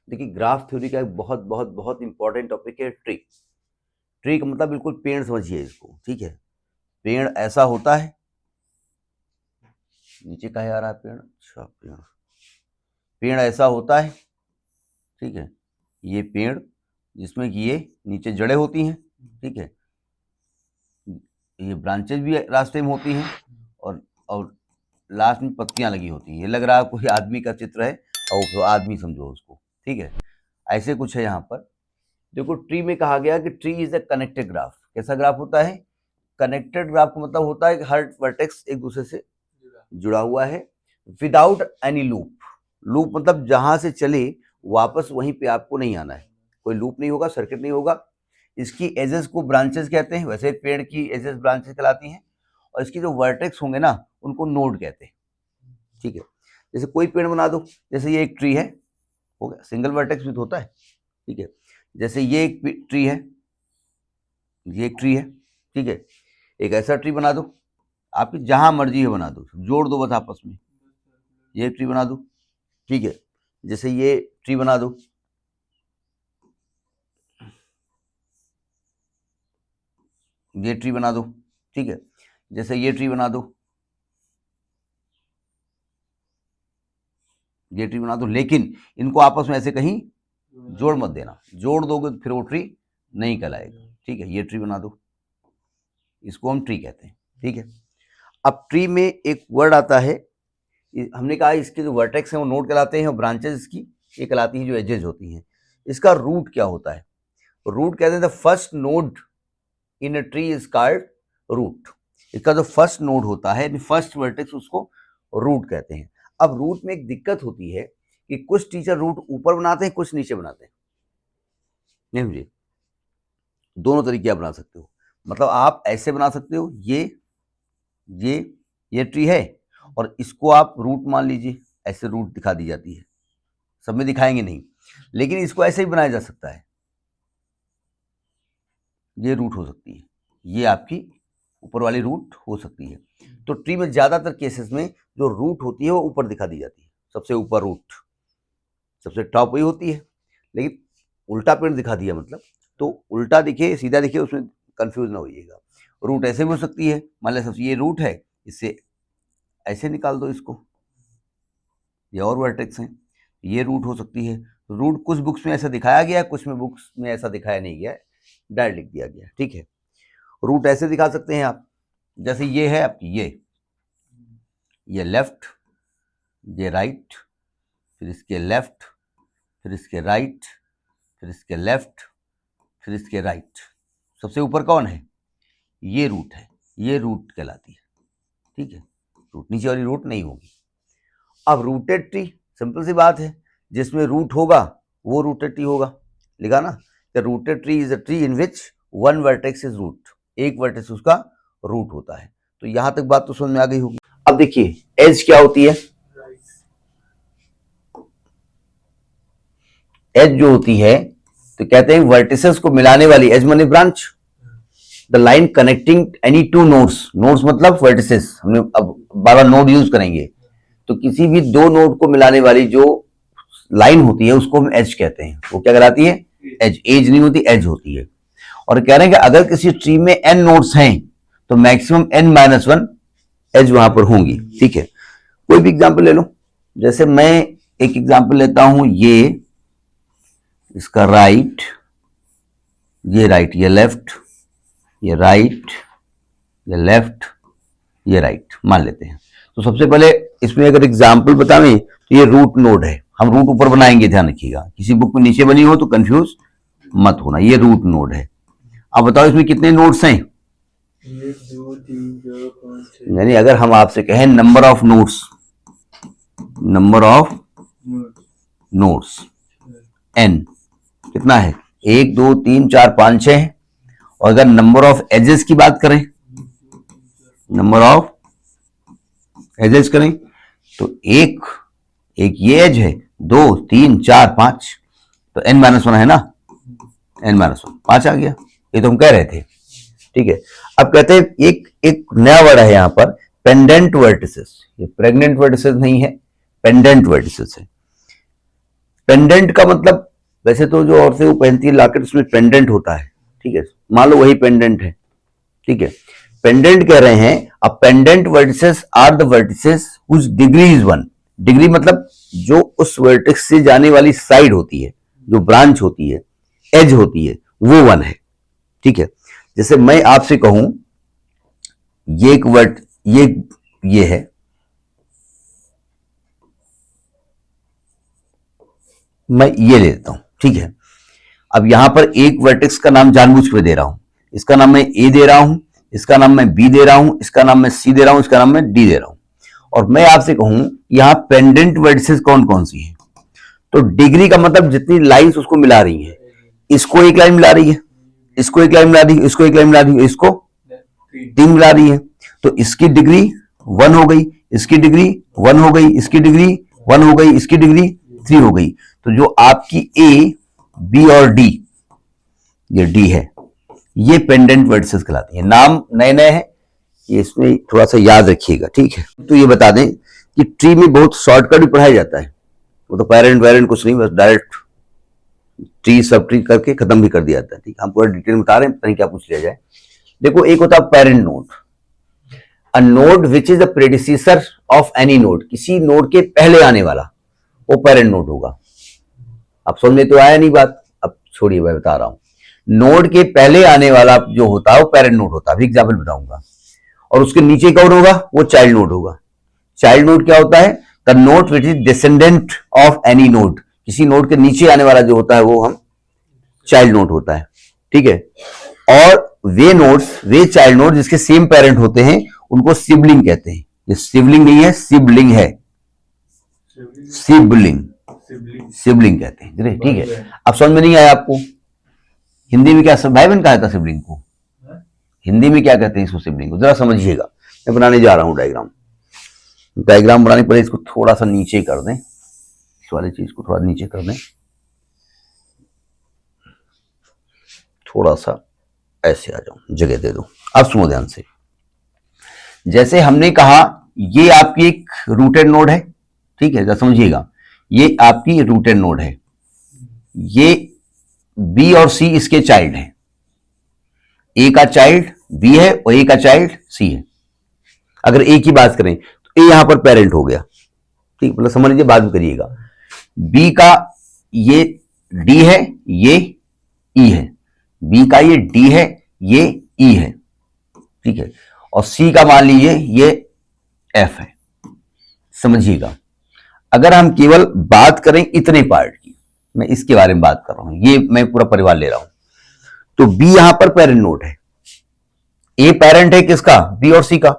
देखिए graph theory का एक बहुत बहुत बहुत इंपॉर्टेंट टॉपिक है ट्री। ट्री का मतलब बिल्कुल पेड़ समझिए इसको, ठीक है। पेड़ ऐसा होता है, नीचे कहा आ रहा है पेड़, अच्छा पेड़, पेड़ ऐसा होता है, ठीक है। ये पेड़ जिसमें कि ये नीचे जड़ें होती हैं, ठीक है। ये ब्रांचेज भी रास्ते में होती हैं और लास्ट में पत्तियां लगी होती हैं। ये लग रहा है कोई आदमी का चित्र है और वो आदमी समझो उसको, ठीक है। ऐसे कुछ है यहाँ पर। देखो ट्री में कहा गया कि tree is a connected graph. कैसा ग्राफ होता है? कनेक्टेड ग्राफ का मतलब होता है कि हर वर्टेक्स एक दूसरे से जुड़ा हुआ है विदाउट एनी लूप। लूप मतलब जहां से चले वापस वहीं पे आपको नहीं आना है, कोई लूप नहीं होगा, सर्किट नहीं होगा। इसकी एजेस को ब्रांचेस कहते हैं, वैसे पेड़ की एजेस ब्रांचेस कहलाती हैं। और इसकी जो वर्टेक्स होंगे ना उनको नोड कहते हैं, ठीक है। जैसे कोई पेड़ बना दो, जैसे ये एक ट्री है, हो गया, सिंगल वर्टेक्स भी तो होता है, ठीक है। जैसे ये एक ट्री है, ये एक ट्री है, ठीक है। एक ऐसा ट्री बना दो, आपकी जहां मर्जी है बना दो, जोड़ दो बस आपस में। ये ट्री बना दो, ठीक है। जैसे ये ट्री बना दो, ये ट्री बना दो, ठीक है। जैसे ये ट्री बना दो, ये ट्री बना दो, लेकिन इनको आपस में ऐसे कहीं जोड़ मत देना। जोड़ दोगे तो फिर वो ट्री नहीं कहलाएगा, ठीक है। ये ट्री बना दो, इसको हम ट्री कहते हैं, ठीक है। अब ट्री में एक वर्ड आता है, हमने कहा इसके जो वर्टेक्स हैं वो नोड कहलाते हैं और ब्रांचेस इसकी ये कहलाती हैं जो एजेस होती हैं। इसका रूट क्या होता है? रूट कहते हैं the first node in a tree is called root. इसका जो फर्स्ट नोड होता है, फर्स्ट वर्टेक्स, उसको रूट कहते हैं। अब रूट में एक दिक्कत होती है कि कुछ टीचर रूट ऊपर बनाते हैं, कुछ नीचे बनाते हैं। नहीं मुझे दोनों तरीके आप बना सकते हो। मतलब आप ऐसे बना सकते हो, ये ट्री है और इसको आप रूट मान लीजिए, ऐसे रूट दिखा दी जाती है, सब में दिखाएंगे नहीं, लेकिन इसको ऐसे ही बनाया जा सकता है। ये रूट हो सकती है, ये आपकी ऊपर वाली रूट हो सकती है। तो ट्री में ज्यादातर केसेस में जो रूट होती है वो ऊपर दिखा दी जाती है, सबसे ऊपर रूट, सबसे टॉप वही होती है। लेकिन उल्टा पेड़ दिखा दिया मतलब, तो उल्टा दिखे सीधा दिखे उसमें कंफ्यूज ना होइएगा। रूट ऐसे भी हो सकती है, मान लिया सबसे ये रूट है, इससे ऐसे निकाल दो इसको, ये और वर्टेक्स हैं, ये रूट हो सकती है। रूट कुछ बुक्स में ऐसा दिखाया गया है, कुछ में बुक्स में ऐसा दिखाया नहीं गया है, डायरेक्ट लिख दिया गया, ठीक है। रूट ऐसे दिखा सकते हैं आप, जैसे ये है आपकी ये लेफ्ट, ये राइट, फिर इसके लेफ्ट, फिर इसके राइट, फिर इसके लेफ्ट, फिर इसके राइट। सबसे ऊपर कौन है? ये रूट है, ये रूट कहलाती है, ठीक है। रूट नीचे वाली रूट नहीं होगी। अब रूटेड ट्री सिंपल सी बात है, जिसमें रूट होगा वो रूटेड ट्री होगा। लिखा ना, the rooted tree is a tree in which one vertex is root, एक वर्टेक्स उसका रूट होता है। तो यहां तक बात तो समझ में आ गई होगी। अब देखिए एज क्या होती है? एज जो होती है तो कहते हैं वर्टिसेस को मिलाने वाली, एज माने branch, the line connecting any two nodes. Nodes मतलब वर्टिसेस, हमने अब बार बार नोड यूज करेंगे, तो किसी भी दो नोड को मिलाने वाली जो लाइन होती है उसको हम एज कहते हैं। वो क्या कहलाती है? एज। एज नहीं होती, एज होती है। और कह रहे हैं कि अगर किसी ट्री में एन नोड्स हैं तो maximum N minus one edge वहां पर होंगी, ठीक है। कोई भी एग्जांपल ले लो, जैसे मैं एक एग्जांपल लेता हूं, ये इसका राइट, ये राइट, ये लेफ्ट, ये राइट, ये लेफ्ट, ये राइट मान लेते हैं। तो सबसे पहले इसमें अगर एग्जांपल बताएं तो ये रूट नोड है, हम रूट ऊपर बनाएंगे, ध्यान रखिएगा, किसी बुक में नीचे बनी हो तो कंफ्यूज मत होना। ये रूट नोड है। अब बताओ इसमें कितने नोड्स हैं? 1 2 3 4 5 6। यानी अगर हम आपसे कहें number of nodes, number of nodes N कितना है? 1 2 3 4 5 6। और अगर नंबर ऑफ एजेस की बात करें, नंबर ऑफ एजेस करें तो एक ये एज है, 2 3 4 5, तो एन माइनस वन है ना, एन माइनस वन 5 आ गया। ये तो हम कह रहे थे, ठीक है। अब कहते हैं एक नया वर्ड है यहां पर, पेंडेंट वर्टिसेस। ये प्रेग्नेंट वर्टिसेस नहीं है, पेंडेंट वर्टिसेस है। पेंडेंट का मतलब वैसे तो जो औरतें वो पहनती है लॉकेट, उसमें पेंडेंट होता है, ठीक है, मान लो वही पेंडेंट है, ठीक है। पेंडेंट कह रहे हैं a pendant vertices are the vertices whose degree is 1। Degree मतलब जो उस वर्टेक्स से जाने वाली साइड होती है, जो ब्रांच होती है, एज होती है, वो 1 है, ठीक है। जैसे मैं आपसे कहूं ये एक वर्ट ये है, मैं ये ले लेता हूं, ठीक है। अब यहां पर एक वर्टेक्स का नाम जानबूझ कर दे रहा हूं, इसका नाम मैं ए दे रहा हूं, इसका नाम मैं बी दे रहा हूं, इसका नाम मैं सी दे रहा हूं, इसका नाम मैं डी दे रहा हूं, और मैं आपसे कहूं यहां पेंडेंट वर्टिसेस कौन कौन सी है, तो डिग्री का मतलब जितनी लाइंस उसको मिला रही है, इसको एक लाइन मिला रही है, इसको एक लाइन मिला रही है, इसको एक लाइन मिला रही है, इसको 3 मिला रही है, तो इसकी डिग्री 1 हो गई, इसकी डिग्री 1 हो गई, इसकी डिग्री 1 हो गई, इसकी डिग्री 3 हो गई। तो जो आपकी ए, बी और डी, ये डी है, ये पेंडेंट वर्टिसेस कहलाती है। नाम नए नए हैं, ये इसमें थोड़ा सा याद रखिएगा, ठीक है। तो ये बता दें कि ट्री में बहुत शॉर्टकट भी पढ़ाया जाता है, वो तो पेरेंट वेरेंट कुछ नहीं, बस डायरेक्ट ट्री सब ट्री करके खत्म भी कर दिया जाता है, ठीक है। हम पूरा डिटेल बता रहे हैं, पता नहीं क्या पूछ लिया जाए। देखो एक होता है parent node, a node which is the predecessor of any node, किसी नोड के पहले आने वाला वो पेरेंट नोड होगा। अब समझ में तो आया नहीं बात, अब छोड़िए मैं बता रहा हूं। नोड के पहले आने वाला जो होता है वो पेरेंट नोड होता है, अभी एग्जाम्पल बताऊंगा। और उसके नीचे कौन होगा, वो चाइल्ड नोड होगा। चाइल्ड नोड क्या होता है, the node which is descendant of any node, किसी नोड के नीचे आने वाला जो होता है वो हम चाइल्ड नोड होता है, ठीक है। और वे नोड्स, वे चाइल्ड नोड जिसके सेम पेरेंट होते हैं उनको सिबलिंग कहते हैं। ये सिबलिंग नहीं है, सिबलिंग है, सिबलिंग, सिबलिंग कहते हैं, ठीक है। अब समझ में नहीं आया आपको, हिंदी में क्या भाई बहन कहा था सिबलिंग को, हिंदी में क्या कहते हैं इसको, सिबलिंग को, जरा समझिएगा। मैं बनाने जा रहा हूं डायग्राम, डायग्राम बनाने पहले इसको थोड़ा सा नीचे कर दें, इस वाली चीज को थोड़ा नीचे कर दें, थोड़ा सा ऐसे आ जाओ, जगह दे दो। अब सुनो ध्यान से, जैसे हमने कहा ये आपकी एक रूटेड नोड है, ठीक है, जरा समझिएगा, ये आपकी रूटेड नोड है, ये बी और सी इसके चाइल्ड हैं, ए का चाइल्ड बी है और ए का चाइल्ड सी है। अगर ए की बात करें तो ए यहां पर पेरेंट हो गया, ठीक, मतलब समझ लीजिए, बात भी करिएगा। बी का ये डी है, ये ई है, बी का ये डी है, ये ई है, ठीक है, और सी का मान लीजिए ये एफ है। समझिएगा, अगर हम केवल बात करें इतने पार्ट की, मैं इसके बारे में बात कर रहा हूं, ये मैं पूरा परिवार ले रहा हूं, तो बी यहां पर पेरेंट नोड है, ए पेरेंट है किसका, बी और सी का,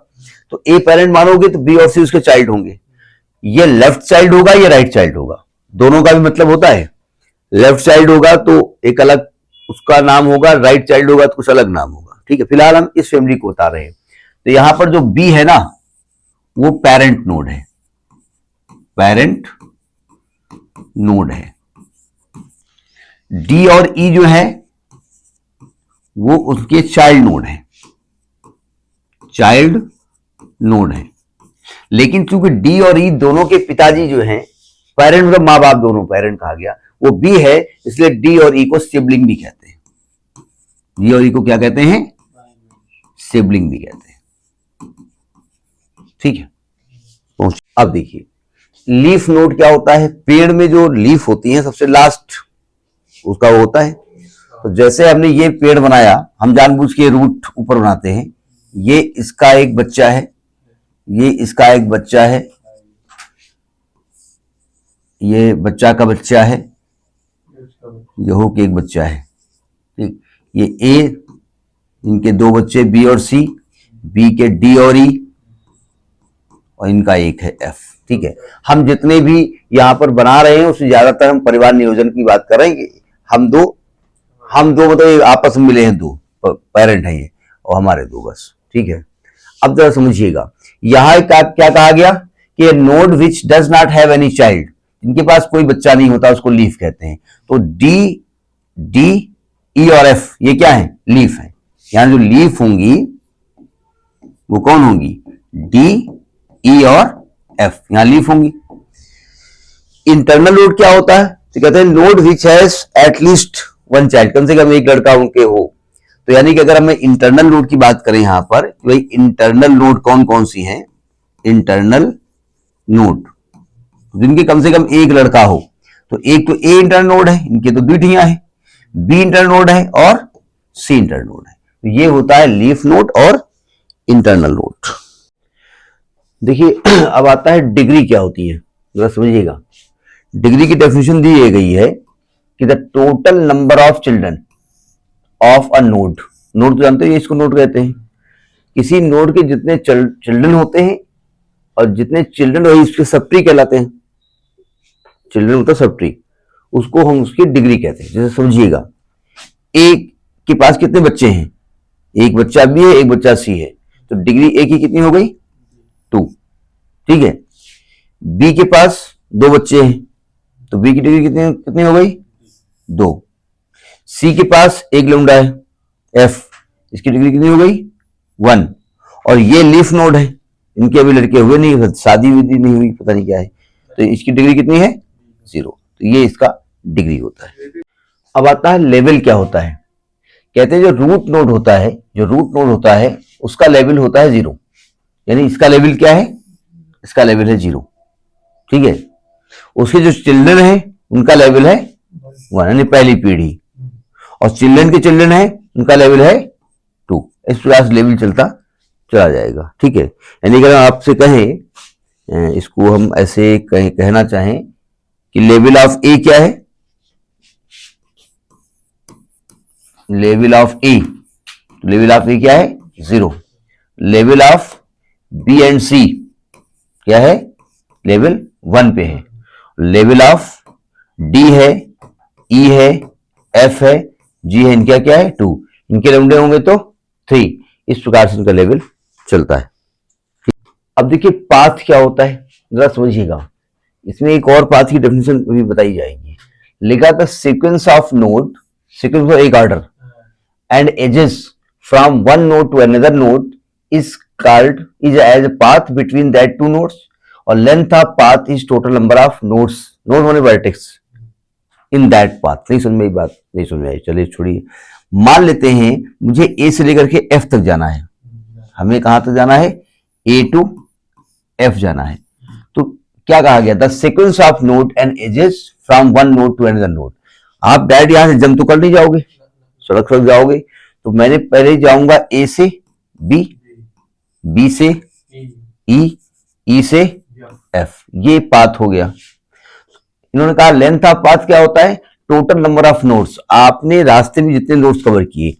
तो ए पेरेंट मानोगे तो बी और सी उसके चाइल्ड होंगे। ये लेफ्ट चाइल्ड होगा, ये राइट चाइल्ड होगा, दोनों का भी मतलब होता है। लेफ्ट चाइल्ड होगा तो एक अलग उसका नाम होगा, राइट चाइल्ड होगा तो कुछ अलग नाम होगा, ठीक है। फिलहाल हम इस फैमिली को बता रहे हैं। तो यहां पर जो बी है ना वो पेरेंट नोड है, पेरेंट नोड है। डी और ई जो है वो उसके चाइल्ड नोड है, चाइल्ड नोड है। लेकिन चूंकि डी और ई दोनों के पिताजी जो हैं, पेरेंट मतलब मां बाप दोनों, पेरेंट कहा गया, वो बी है, इसलिए डी और ई को सिबलिंग भी कहते हैं। डी और ई को क्या कहते हैं, सिबलिंग भी कहते हैं, ठीक है। अब देखिए लीफ नोड क्या होता है, पेड़ में जो लीफ होती है सबसे लास्ट उसका वो होता है। तो जैसे हमने ये पेड़ बनाया, हम जानबूझ के रूट ऊपर बनाते हैं, ये इसका एक बच्चा है, ये इसका एक बच्चा है, ये बच्चा का बच्चा है, ये हो के एक बच्चा है, ठीक। ये ए, इनके 2 बच्चे बी और सी, बी के डी और ई, और इनका एक है एफ, ठीक है। हम जितने भी यहां पर बना रहे हैं उसमें ज्यादातर हम परिवार नियोजन की बात करेंगे। हम दो मतलब आपस में मिले हैं, 2 पेरेंट हैं ये और हमारे 2 बस, ठीक है। अब जरा समझिएगा, यहां क्या कहा गया कि node which does not have any child, इनके पास कोई बच्चा नहीं होता, उसको लीफ कहते हैं। तो डी ई और एफ ये क्या है, लीफ है। यहां जो लीफ होंगी वो कौन होंगी, डी ई और एफ, यहां लीफ होंगी। इंटरनल नोड क्या होता है, तो कहते हैं node which has at least one child, कम से कम एक लड़का उनके हो। तो यानी कि अगर हमें इंटरनल नोड की बात करें यहां पर, भाई इंटरनल नोड कौन कौन सी हैं, इंटरनल नोड जिनके कम से कम एक लड़का हो, तो एक तो ए इंटरनल नोड है, इनके तो दुइटियां हैं, बी इंटरनल नोड है और सी इंटरनल नोड है। तो ये होता है लीफ नोड और इंटरनल नोड। देखिए अब आता है डिग्री क्या होती है, जरा समझिएगा। डिग्री की डेफिनेशन दी गई है कि the total number of children of a node, node तो जानते हो इसको नोड कहते हैं, किसी नोड के जितने चिल्ड्रन होते हैं और जितने चिल्ड्रन वही उसके सब ट्री कहलाते हैं, चिल्ड्रन होता है सब ट्री, उसको हम उसकी डिग्री कहते हैं। जैसे समझिएगा, एक के पास कितने बच्चे हैं, एक बच्चा बी है एक बच्चा सी है, तो डिग्री ए की कितनी हो गई, 2, ठीक है। बी के पास 2 बच्चे हैं, तो बी की डिग्री कितनी कितनी हो गई, 2। सी के पास एक लौंडा है एफ, इसकी डिग्री कितनी हो गई, 1। और ये लीफ नोड है, इनके अभी लड़के हुए नहीं, शादी विधि नहीं हुई, पता नहीं क्या है, तो इसकी डिग्री कितनी है, 0। तो ये इसका डिग्री होता है। अब आता है लेवल क्या होता है। कहते हैं जो रूट नोड होता है, जो रूट नोड होता है उसका लेवल होता है 0, यानी इसका लेवल क्या है, इसका लेवल है 0, ठीक है। उसके जो चिल्ड्रन है उनका लेवल है 1, यानी पहली पीढ़ी, और चिल्ड्रन के चिल्ड्रन है उनका लेवल है 2। इस प्रकार से लेवल चलता चला जाएगा, ठीक है। यानी अगर आपसे कहें, इसको हम ऐसे कहना चाहें कि लेवल ऑफ ए क्या है, लेवल ऑफ ए, तो लेवल ऑफ ए क्या है, 0। लेवल ऑफ बी एंड सी क्या है, लेवल 1 पे है। लेवल ऑफ डी है, ई है, एफ है, जी है, इनका क्या है, 2, इनके लंबे होंगे तो 3। इस प्रकार से इनका लेवल चलता है। अब देखिए पाथ क्या होता है, जरा समझिएगा। इसमें एक और पाथ की डेफिनेशन भी बताई जाएगी। लिखा था sequence of node, sequence of एक order and edges from one node to another node is called is edge a path between that two nodes, और length of path is total number of nodes, node होने vertex in that path. नहीं समझ में बात, नहीं समझ में आई, चलिए छोड़िए। मान लेते हैं मुझे ए से लेकर के एफ तक जाना है, हमें कहां तक जाना है, ए टू एफ जाना है। तो क्या कहा गया, the sequence of node and edges from one node to another node. आप डायरेक्ट यहां से जंप तो कर नहीं जाओगे, सड़क सड़क जाओगे, तो मैंने पहले जाऊंगा ए से बी, बी से ई, ई से एफ, ये पाथ हो गया। इन्होंने कहा लेंथ ऑफ पाथ क्या होता है, टोटल नंबर ऑफ नोड्स, आपने रास्ते में जितने नोड्स कवर किए,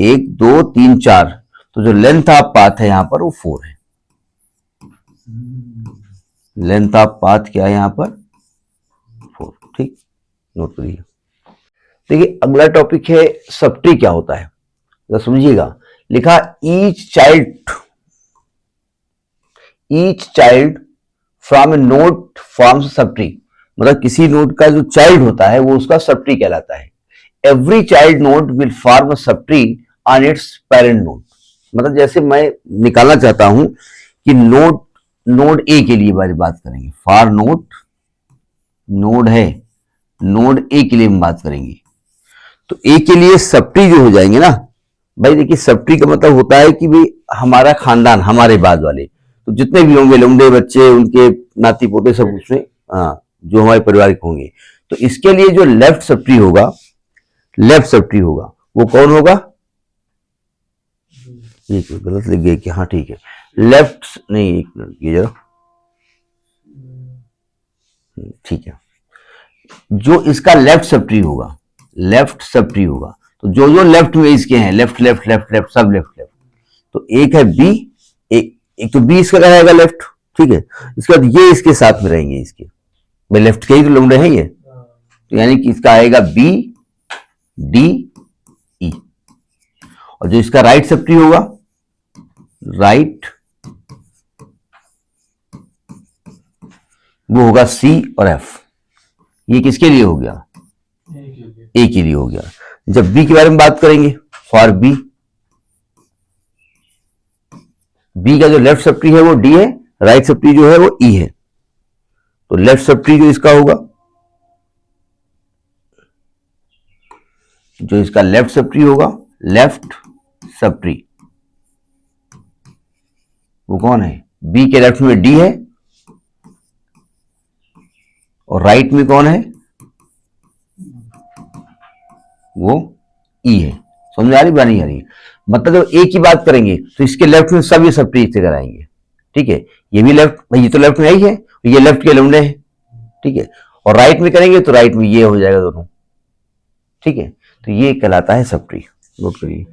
1 2 3 4, तो जो लेंथ ऑफ पाथ है यहां पर वो 4 है। लेंथ ऑफ पाथ क्या है यहां पर, 4, ठीक, नोट करिए। देखिए अगला टॉपिक है सब ट्री क्या होता है, तो समझिएगा। लिखा each child from A node forms sub tree, मतलब किसी नोड का जो चाइल्ड होता है वो उसका सब ट्री कहलाता है। Every child node will form a sub tree on it's parent node, मतलब जैसे मैं निकालना चाहता हूं कि नोड ए के लिए बात करेंगे, फॉर नोड है, नोड ए के लिए हम बात करेंगे, तो ए के लिए सब ट्री जो हो जाएंगे ना भाई, देखिए सब ट्री का मतलब होता है कि भाई हमारा खानदान, हमारे बाद वाले, तो जितने भी होंगे लौंडे बच्चे, उनके नाती पोते सब उसमें, हाँ, जो हमारे परिवार के होंगे। तो इसके लिए जो लेफ्ट सब ट्री होगा, लेफ्ट सब ट्री होगा वो कौन होगा, ये क्यों गलत लिख गया कि, हाँ ठीक है, लेफ्ट नहीं, एक मिनट ये जरा, ठीक है, जो इसका लेफ्ट सब ट्री होगा, लेफ्ट सब ट्री होगा, तो जो जो लेफ्ट में इसके हैं, लेफ्ट लेफ्ट लेफ्ट लेफ्ट सब लेफ्ट लेफ्ट, तो एक है बी, एक तो बी इसका रहेगा लेफ्ट, ठीक है। इसके बाद ये इसके साथ में रहेंगे, इसके भाई लेफ्ट के ही तो लौंडे हैं ये, तो यानी कि इसका आएगा बी डी ई, और जो इसका राइट सब ट्री होगा, राइट वो होगा सी और एफ। ये किसके लिए हो गया, ए के लिए हो गया। जब बी के बारे में बात करेंगे, फॉर बी, बी का जो लेफ्ट सब ट्री है वो डी है, राइट सब ट्री जो है वो ई है, तो लेफ्ट सब ट्री जो इसका होगा जो इसका लेफ्ट सब ट्री होगा, लेफ्ट सब ट्री, वो कौन है? बी के लेफ्ट में डी है और राइट में कौन है? वो ई है। समझ आ रही बात नहीं आ रही? मतलब जब ए की बात करेंगे तो इसके लेफ्ट में सब ये सब ट्री से कराएंगे, ठीक है। ये भी लेफ्ट, भाई ये तो लेफ्ट में ही है, ये लेफ्ट के लौंडे हैं, ठीक है। और राइट में करेंगे तो राइट में ये हो जाएगा दोनों, ठीक है। तो ये कहलाता है सब ट्री। नोट करिए।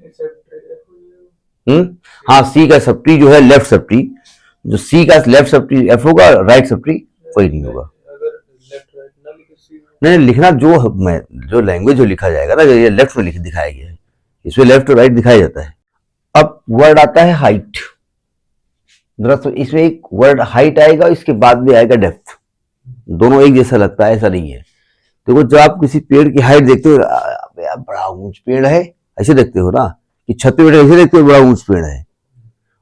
हाँ, सी का सब ट्री जो है लेफ्ट सब ट्री, जो सी का लेफ्ट सब ट्री एफ होगा, राइट सब ट्री कोई नहीं होगा। नहीं, लिखना जो लैंग्वेज जो लिखा जाएगा ना, ये लेफ्ट में लिख दिखाया गया है, इसमें लेफ्ट और राइट दिखाया जाता है। अब वर्ड आता है हाइट। तो इसमें एक वर्ड हाइट आएगा, इसके बाद में आएगा डेप्थ। दोनों एक जैसा लगता है, ऐसा नहीं है। देखो जब आप किसी पेड़ की हाइट देखते हो, बड़ा ऊंच पेड़ है, ऐसे देखते हो ना, कि छत पे बैठे ऐसे देखते हो बड़ा ऊंच पेड़ है।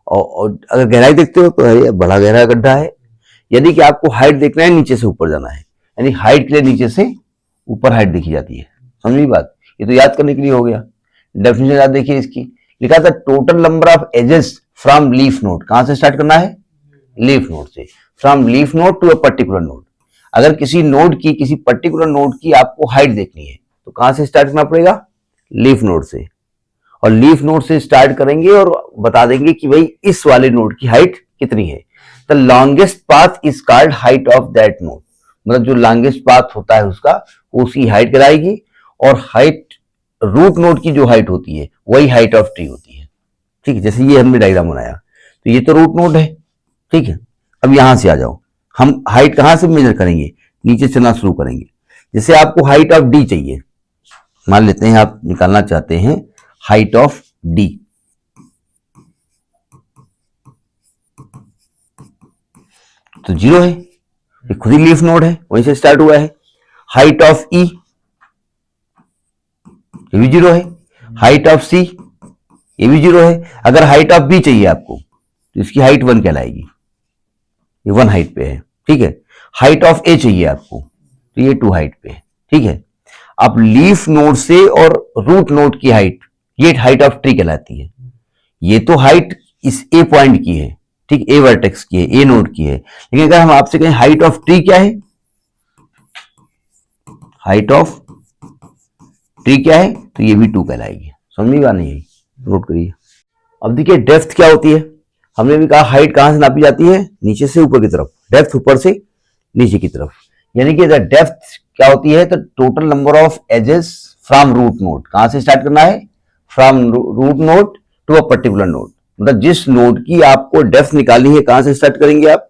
और अगर गहराई देखते हो तो अरे बड़ा गहरा गड्ढा है। यानी कि आपको हाइट देखना है, नीचे से ऊपर जाना है, यानी हाइट के लिए नीचे से ऊपर हाइट देखी जाती है। समझी बात? ये तो याद करने के लिए हो गया। डेफिनेशन याद देखिए इसकी, लिखा था total number of edges from leaf node. कहां से स्टार्ट करना है? लीफ नोड से। From leaf node to a particular node. अगर किसी नोड की, किसी पर्टिकुलर नोड की आपको हाइट देखनी है तो कहां से स्टार्ट करना पड़ेगा? लीफ नोड से। और लीफ नोड से स्टार्ट करेंगे और बता देंगे कि भाई इस वाले नोड की हाइट कितनी है। The longest path is called height of that node. मतलब जो लॉन्गेस्ट पाथ होता है उसका, उसकी हाइट कराएगी। और हाइट, रूट नोड की जो हाइट होती है वही हाइट ऑफ ट्री होती है, ठीक है। जैसे ये हमने डायग्राम बनाया, तो ये तो रूट नोड है, ठीक है। अब यहां से आ जाओ, हम हाइट कहां से मेजर करेंगे? नीचे चलना शुरू करेंगे। जैसे आपको हाइट ऑफ डी चाहिए, मान लेते हैं आप निकालना चाहते हैं हाइट ऑफ डी, तो 0 है, ये खुद ही लीफ नोड है, वहीं से स्टार्ट हुआ है। हाइट ऑफ ई, ये भी 0 है। हाइट ऑफ सी, ये भी 0 है। अगर हाइट ऑफ बी चाहिए आपको तो इसकी हाइट 1 कहलाएगी, ये 1 हाइट पे है, ठीक है। हाइट ऑफ ए चाहिए आपको तो ये 2 हाइट पे है, ठीक है। अब लीफ नोड से और रूट नोड की हाइट, ये हाइट ऑफ ट्री कहलाती है। ये तो हाइट इस ए पॉइंट की है, ठीक, ए वर्टेक्स की है, ए नोड की है। लेकिन अगर हम आपसे कहें हाइट ऑफ ट्री क्या है, हाइट ऑफ ट्री क्या है, तो ये भी 2 कहलाएगी। समझ में आ नहीं आई? नोट करिए। अब देखिए डेप्थ क्या होती है। हमने भी कहा हाइट कहां से नापी जाती है? नीचे से ऊपर की तरफ, डेप्थ ऊपर से नीचे की तरफ। यानी कि डेप्थ क्या होती है? तो total number of edges from root node. कहां से स्टार्ट करना है? From root node to a particular node. मतलब जिस नोड की आपको डेप्थ निकालनी है, कहां से स्टार्ट करेंगे आप?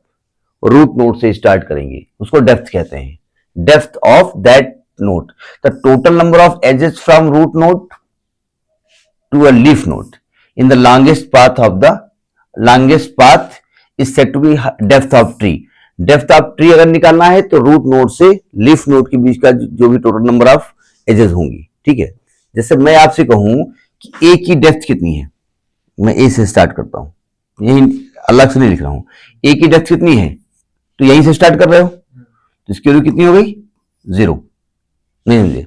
रूट नोड से स्टार्ट करेंगे, उसको डेप्थ कहते हैं, depth of that node. The total number of edges from root node to a leaf node in the longest path is said to be depth of tree. Depth of tree अगर निकालना है तो root node से leaf node के बीच का जो भी टोटल नंबर ऑफ एजेस होंगी, ठीक है। जैसे मैं आपसे कहूं कि ए की डेप्थ कितनी है, मैं ए से स्टार्ट करता हूं, यही अलग से नहीं लिख रहा हूं। ए की डेप्थ कितनी है तो यहीं से स्टार्ट कर रहे हो, तो इसकी वैल्यू कितनी हो गई? 0। नहीं समझे?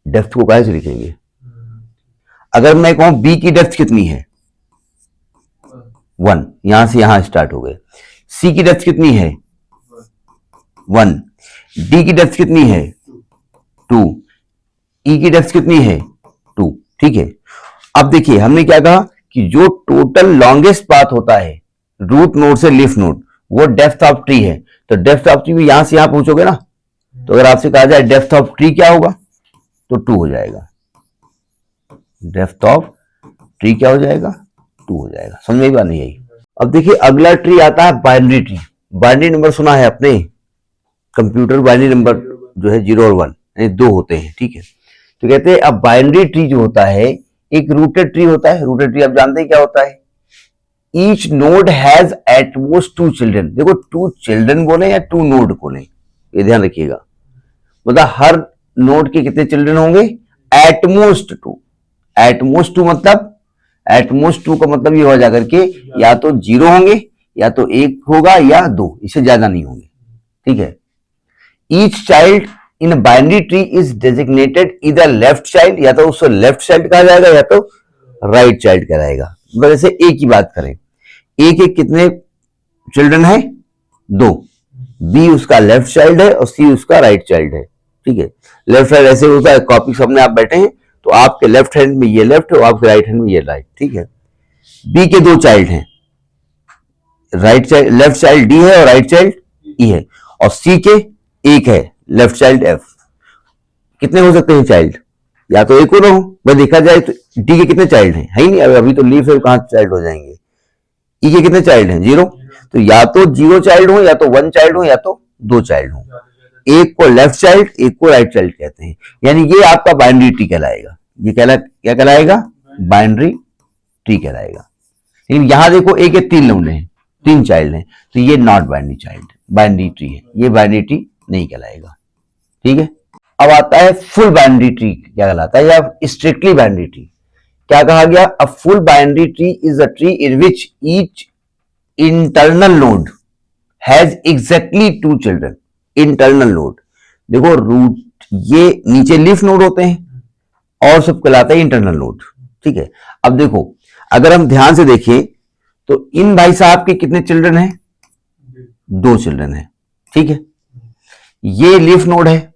डेप्थ को कैसे से लिखेंगे? अगर मैं कहूं बी की डेप्थ कितनी है? 1, यहां से यहां स्टार्ट हो गए। सी की डेप्थ कितनी है? 1। डी की डेप्थ कितनी है? 2। ई की डेप्थ कितनी है? 2, ठीक है। अब देखिए हमने क्या कहा कि जो टोटल लॉन्गेस्ट पाथ होता है रूट नोड से लीफ नोड, वो डेप्थ ऑफ ट्री है। तो डेप्थ ऑफ ट्री भी यहां से यहां पहुंचोगे ना, तो अगर आपसे कहा जाए डेप्थ ऑफ ट्री क्या होगा, तो 2 हो जाएगा। डेप्थ ऑफ ट्री क्या हो जाएगा? 2 हो जाएगा। समझ में बात नहीं आई? अब देखिए अगला ट्री आता है बाइनरी ट्री। बाइनरी नंबर सुना है आपने? कंप्यूटर बाइनरी नंबर जो है 0 और 1 यानी 2 होते हैं, ठीक है। तो कहते हैं अब बाइनरी ट्री जो होता है एक रूटेड ट्री होता है। रूटेड ट्री आप जानते हैं क्या होता है? Each node has at most 2 children. देखो 2 चिल्ड्रन बोले या 2 नोड बोले, ये ध्यान रखिएगा। मतलब हर नोड के कितने चिल्ड्रन होंगे? एटमोस्ट 2। एटमोस्ट 2 मतलब, एटमोस्ट 2 का मतलब ये हो जाकर के या तो 0 होंगे या तो 1 होगा या 2, इससे ज्यादा नहीं होंगे, ठीक है। Each child in binary tree is designated इधर लेफ्ट चाइल्ड, या तो उसको लेफ्ट चाइल्ड कहा जाएगा या तो राइट चाइल्ड कहलाएगा। मतलब जैसे ए की बात करें, ए के कितने चिल्ड्रन है? 2। बी उसका लेफ्ट चाइल्ड है और सी उसका राइट चाइल्ड है। ठीक है, लेफ्ट राइट ऐसे होता है, कॉपी सामने आप बैठे हैं तो आपके लेफ्ट हैंड में ये लेफ्ट और आपके राइट हैंड में ये राइट। ठीक है, बी के 2 चाइल्ड हैं, right child left child D है और राइट चाइल्ड ई है, और सी के 1 है, लेफ्ट चाइल्ड एफ। कितने हो सकते हैं चाइल्ड? या तो एक हो ना हो, वह देखा जाए तो डी के कितने चाइल्ड हैं? है ही नहीं, अभी तो लीफ है, कहां चाइल्ड हो जाएंगे। ई के कितने चाइल्ड हैं? 0। तो या तो 0 चाइल्ड हो, या तो 1 चाइल्ड हो, या तो 2 चाइल्ड हो। एक को लेफ्ट चाइल्ड, एक को राइट चाइल्ड कहते हैं। यानी ये आपका बाइनरी ट्री कहलाएगा। ये क्या कहलाएगा? बाइनरी ट्री कहलाएगा। लेकिन यहां देखो ए के 3 लौंडे हैं, 3 चाइल्ड हैं, तो ये not binary child, binary tree है, ये बाइनरी ट्री नहीं कहलाएगा। ठीक है, अब आता है फुल बाइनरी ट्री क्या कहलाता है, या स्ट्रिक्टली बाइनरी ट्री। क्या कहा गया? A full binary tree is a tree in which each internal node has exactly 2 children. Internal node, देखो रूट, ये नीचे लीफ नोड होते हैं और सब कहलाता है इंटरनल नोड। ठीक है, अब देखो अगर हम ध्यान से देखें तो इन भाई साहब के कितने चिल्ड्रन हैं? 2 चिल्ड्रन हैं। ठीक है, ये लीफ नोड है,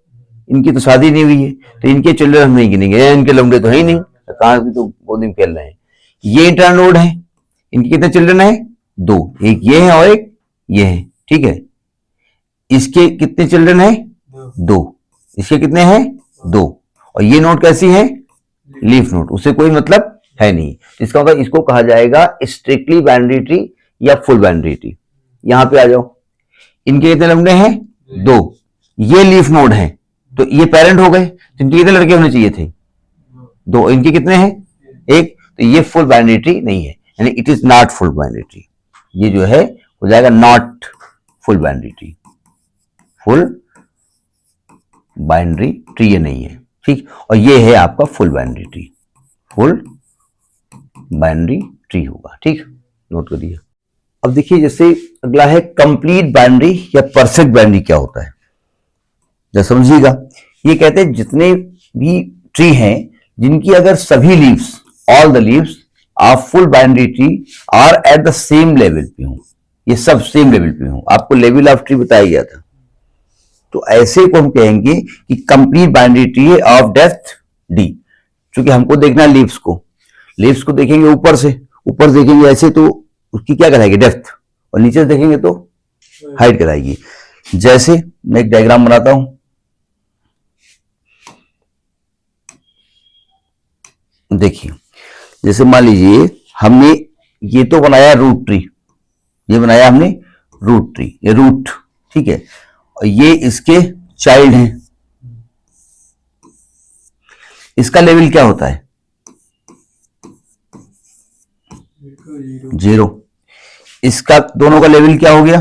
इनकी तो शादी नहीं हुई है, तो इनके चिल्ड्रन हम नहीं गिनेंगे, इनके लंबे तो है ही नहीं, कहां भी तो गोदी में खेल रहे हैं। ये इंटरनल नोड है, इनके कितने चिल्ड्रन है? 2, एक ये है और एक ये है। ठीक है, इसके कितने चिल्ड्रन है? 2। इसके कितने हैं? 2। और ये नोड कैसी है? लीफ नोड, उससे कोई मतलब है नहीं। इसका मतलब इसको कहा जाएगा स्ट्रिक्टली बाइनरी ट्री या फुल बाइनरी ट्री। यहां पे आ जाओ, इनके कितने लंबे हैं? 2। ये लीफ नोड है, तो ये पेरेंट हो गए, तो इनके कितने लड़के होने चाहिए थे? 2। इनके कितने हैं? 1। तो ये फुल बाइनरी ट्री नहीं है, यानी it is not full binary tree. ये जो है हो जाएगा not full binary tree. Full binary tree ये नहीं है। ठीक, और ये है आपका full binary tree, full binary tree होगा। ठीक, नोट करिए। अब देखिए जैसे अगला है कंप्लीट बाइनरी या परफेक्ट बाइनरी क्या होता है, जरा समझिएगा। ये कहते हैं जितने भी ट्री हैं जिनकी अगर सभी leaves, all the leaves of full binary tree are at the same level पे हो, ये सब सेम लेवल पे हो। आपको लेवल ऑफ ट्री बताया गया था, तो ऐसे को हम कहेंगे कि कंप्लीट बाइनरी ट्री है ऑफ डेप्थ डी। क्योंकि हमको देखना लीव्स को देखेंगे ऊपर से देखेंगे ऐसे, तो उसकी क्या कराएगी? डेप्थ। और नीचे से देखेंगे तो हाइट कराएगी। जैसे मैं एक डायग्राम बनाता हूं, देखिए जैसे मान लीजिए हमने ये तो बनाया रूट ट्री, ये बनाया हमने रूट ट्री, ये रूट। ठीक है, और ये इसके चाइल्ड हैं। इसका लेवल क्या होता है? 0। इसका दोनों का लेवल क्या हो गया?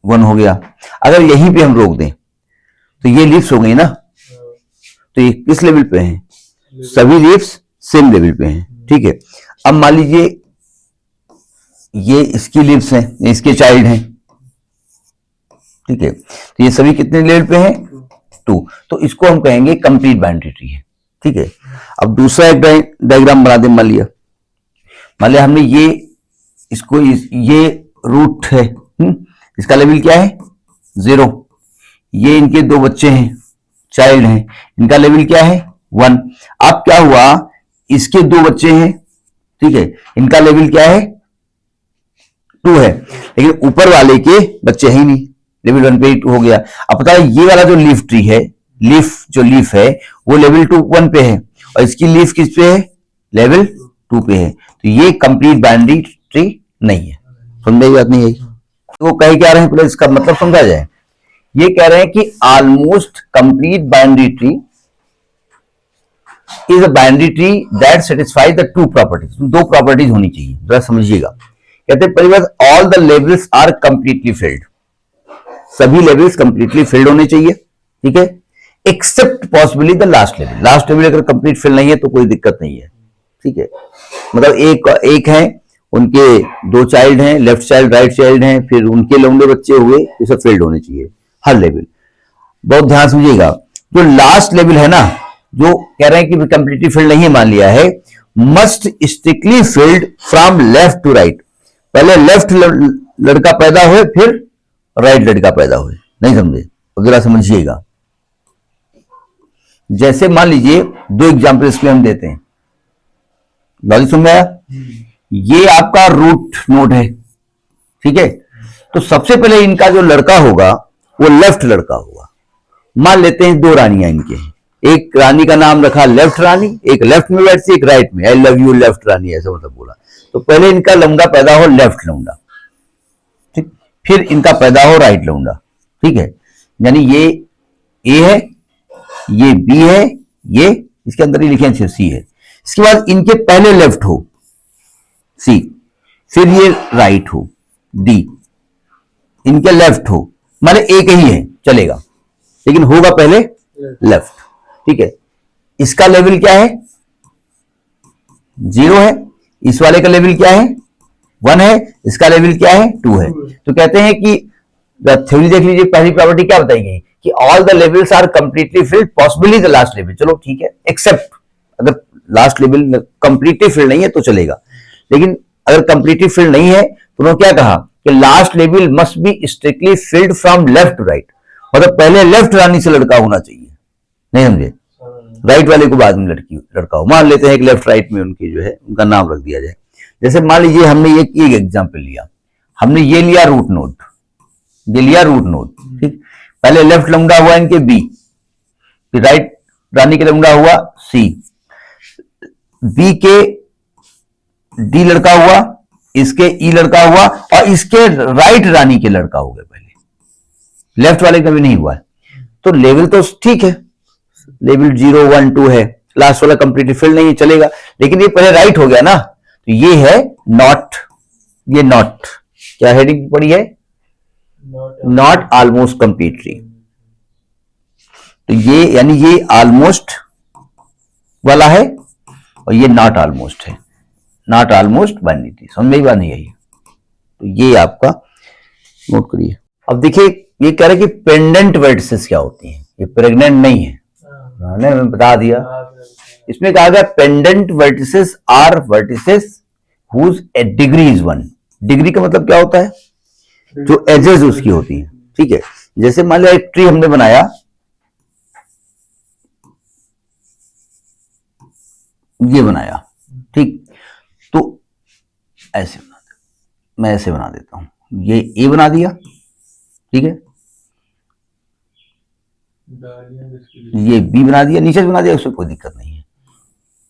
1 हो गया। अगर यहीं पे हम रोक दें तो ये लीव्स हो गई ना, तो ये किस लेवल पे हैं? सभी लीव्स सेम लेवल पे हैं। ठीक है, अब मान लीजिए ये इसकी लीव्स हैं, इसके चाइल्ड हैं। ठीक है, तो ये सभी कितने लेवल पे हैं? 2। तो इसको हम कहेंगे कंप्लीट बाइनरी ट्री है। ठीक है, अब दूसरा एक डायग्राम बना दें। मान लिया हमने ये इसको ये रूट है, इसका लेवल क्या है? 0। ये इनके 2 बच्चे हैं, चाइल्ड हैं, इनका लेवल क्या है? 1। अब क्या हुआ? इसके 2 बच्चे हैं, ठीक है, इनका लेवल क्या है? 2 है, लेकिन ऊपर वाले के बच्चे ही नहीं, लेवल 1 पे ही हो गया। अब पता है ये वाला जो लीफ ट्री है, लीफ है वो लेवल 1 पे है, और इसकी लीफ किस पे है? लेवल 2 पे है। तो ये कंप्लीट बाइनरी ट्री नहीं है। समझ बात नहीं आई? तो वो कह क्या रहे हैं, पहले इसका मतलब समझा जाए। ये कह रहे हैं कि almost complete binary tree is a binary tree that satisfy the 2 properties. 2 properties होनी चाहिए, जरा समझिएगा। कहते हैं पहली बात, all the levels are completely filled, सभी लेवल्स कंप्लीटली फिल्ड होने चाहिए। ठीक है, except possibly the last level अगर कंप्लीट फिल नहीं है तो कोई दिक्कत नहीं है। ठीक है, मतलब एक है, उनके 2 चाइल्ड हैं, लेफ्ट चाइल्ड राइट चाइल्ड हैं, फिर उनके लंबे बच्चे हुए, ये सब फिल्ड होने चाहिए हर लेवल। बहुत ध्यान समझिएगा। जो लास्ट लेवल है ना, जो कह रहे हैं कि कंप्लीटली फिल्ड नहीं मान लिया है, must strictly filled from left to right. पहले लेफ्ट लड़का पैदा हुए, फिर राइट लड़का पैदा हुए। नहीं समझे? अगला समझिएगा। जैसे मान लीजिए दो एग्जाम्पल इसके हम देते हैं, लॉजिक समझ में आया? ये आपका रूट नोड है, ठीक है। तो सबसे पहले इनका जो लड़का होगा वो लेफ्ट लड़का होगा। मान लेते हैं दो रानियां इनके हैं, एक रानी का नाम रखा लेफ्ट रानी, एक लेफ्ट में बैठती, एक राइट में। आई लव यू लेफ्ट रानी, ऐसा मतलब बोला। तो पहले इनका लौंडा पैदा हो लेफ्ट लौंडा, ठीक, फिर इनका पैदा हो राइट लौंडा, ठीक है। यानी ये ए है, ये बी है, ये इसके अंदर ही लिखे सी है। इसके बाद इनके पहले लेफ्ट हो सी, फिर ये राइट हो डी, इनके लेफ्ट हो, माने एक ही है चलेगा, लेकिन होगा पहले लेफ्ट, ठीक है। इसका लेवल क्या है? 0 है। इस वाले का लेवल क्या है? 1 है। इसका लेवल क्या है? 2 है। तो कहते हैं कि थ्योरी देख लीजिए, पहली प्रॉपर्टी क्या बताई गई कि all the levels are completely filled, possibly the last level. चलो ठीक है, एक्सेप्ट अगर लास्ट लेवल कंप्लीटली फिल्ड नहीं है तो चलेगा, लेकिन अगर कंप्लीटली फिल्ड नहीं है तो उन्होंने क्या कहा कि last level must be strictly filled from left to right. मतलब पहले लेफ्ट रानी से लड़का होना चाहिए। नहीं समझे? राइट वाले को बाद में लड़का हो। मान लेते हैं एक लेफ्ट राइट में उनकी जो है उनका नाम रख दिया जाए। जैसे मान लीजिए हमने एक एग्जाम्पल लिया, हमने ये लिया रूट नोड, ये लिया रूट नोड, ठीक। पहले लेफ्ट लौंडा हुआ इनके बी, फिर राइट रानी के लौंडा हुआ सी, बी के डी लड़का हुआ, इसके ई लड़का हुआ, और इसके राइट रानी के लड़का हो गए। पहले लेफ्ट वाले का भी नहीं हुआ है, तो लेवल तो ठीक है, लेवल 0 1 2 है, लास्ट वाला कंप्लीटली फिल्ड नहीं है, चलेगा। लेकिन ये पहले राइट हो गया ना, तो ये है नॉट, ये नॉट क्या हेडिंग पड़ी है? Not almost completely. तो ये यानी ये ऑलमोस्ट वाला है और ये नॉट ऑलमोस्ट है, नॉट ऑलमोस्ट बननी थी। समझ में बात नहीं आई? तो ये आपका नोट करिए। अब देखिए ये कह रहे कि पेंडेंट वर्टिसेस क्या होती हैं। ये प्रेग्नेंट नहीं है, मैंने बता दिया। इसमें कहा गया pendant vertices are vertices whose degree is 1। Degree का मतलब क्या होता है? जो एजेस उसकी होती हैं, ठीक है। जैसे मान लिया एक ट्री हमने बनाया, ये बनाया, ठीक। तो ऐसे बना दे, मैं ऐसे बना देता हूं, ये ए बना दिया, ठीक है, ये बी बना दिया, नीचे बना दिया, उसमें कोई दिक्कत नहीं है।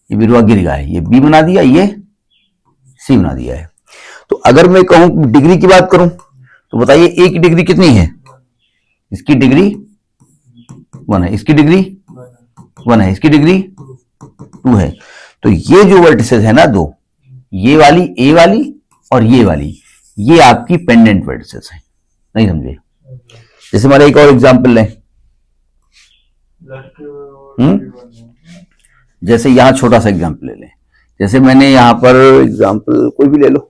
ये बिरुआ गिर गया है, ये बी बना दिया, ये सी बना दिया है। तो अगर मैं कहूं डिग्री की बात करूं तो बताइए ए की डिग्री कितनी है? इसकी डिग्री 1 है, इसकी डिग्री 1 है, इसकी डिग्री 2 है। तो ये जो वर्टिसेस है ना दो, ये वाली ए वाली और ये वाली, ये आपकी पेंडेंट वर्टिसेस है। नहीं समझे? जैसे हमारा एक और एग्जांपल लें, जैसे यहां छोटा सा एग्जांपल ले लें। जैसे मैंने यहां पर एग्जांपल कोई भी ले लो,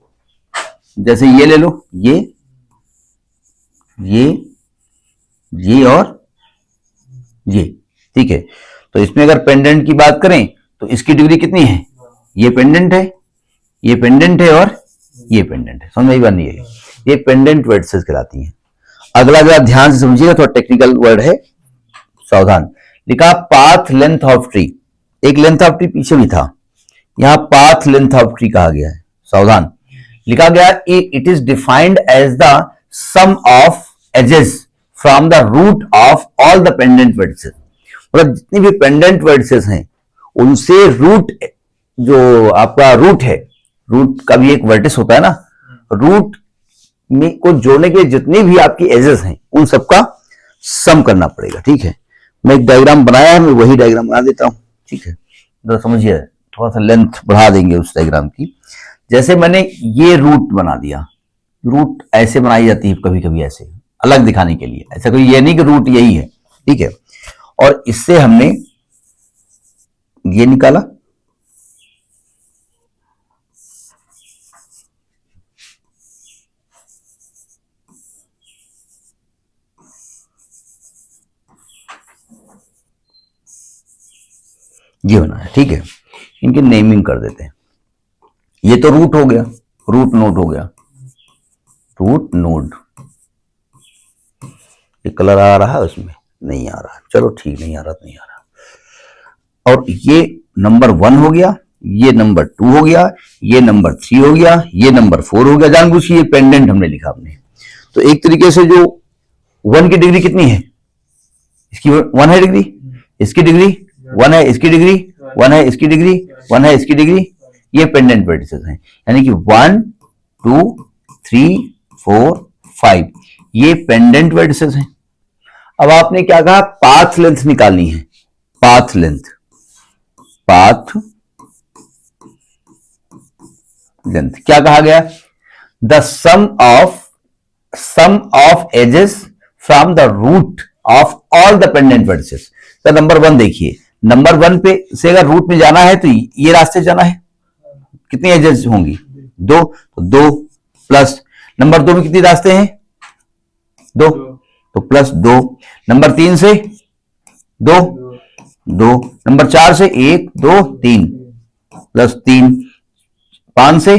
जैसे ये ले लो, ये और ये, ठीक है। तो इसमें अगर पेंडेंट की बात करें तो इसकी डिग्री कितनी है? ये पेंडेंट है, ये पेंडेंट है और ये पेंडेंट है। समझ में बात नहीं है? ये पेंडेंट वर्टिसेस कहलाती हैं। अगला जरा ध्यान से समझिएगा, थोड़ा टेक्निकल वर्ड है, सावधान। लिखा पाथ लेंथ ऑफ ट्री, एक लेंथ ऑफ ट्री पीछे भी था, यहां पाथ लेंथ ऑफ ट्री कहा गया है, सावधान। लिखा गया it is defined as the sum of edges from the root of all the pendant vertices. मतलब जितनी भी पेंडेंट वर्टिसेस हैं उनसे रूट, जो आपका रूट है, रूट का भी एक वर्टिस होता है ना, रूट में को जोड़ने के जितने भी आपकी एजेस हैं उन सबका सम करना पड़ेगा, ठीक है। मैं एक डायग्राम बनाया है, मैं वही डायग्राम बना देता हूं, ठीक है। तो समझिए, थोड़ा सा लेंथ बढ़ा देंगे उस डायग्राम की। जैसे मैंने ये रूट बना दिया, रूट ऐसे बनाई जाती है कभी कभी ऐसे अलग दिखाने के लिए, ऐसा कोई ये नहीं कि रूट यही है, ठीक है। और इससे हमने ये निकाला, ये बना है, ठीक है। इनकी नेमिंग कर देते हैं। ये तो रूट हो गया, रूट नोड हो गया, रूट नोड। ये कलर आ रहा है उसमें? नहीं आ रहा, चलो ठीक, नहीं आ रहा तो नहीं आ रहा। और ये नंबर 1 हो गया, ये नंबर 2 हो गया, ये नंबर 3 हो गया, ये नंबर 4 हो गया। जानबूझ के ये पेंडेंट हमने लिखा हमने। तो एक तरीके से जो 1 की डिग्री कितनी है, इसकी 1 है डिग्री, इसकी डिग्री 1 है, इसकी डिग्री 1 है, इसकी डिग्री 1 है, इसकी डिग्री। ये पेंडेंट वर्टिसेस हैं, यानी कि 1 2 3 4 5 ये पेंडेंट वर्टिसेस हैं। अब आपने क्या कहा, पाथ लेंथ निकालनी है। पाथ लेंथ, पाथ लेंथ क्या कहा गया, the sum of edges from the root of all the pendant vertices. तो नंबर 1 देखिए, नंबर 1 पे से अगर रूट में जाना है तो ये रास्ते जाना है, कितनी एजेस होंगी, 2, तो 2 प्लस नंबर 2 में कितने रास्ते हैं, 2, तो प्लस 2। नंबर 3 से 2, 2। नंबर 4 से 1 2 3 प्लस 3। 5 से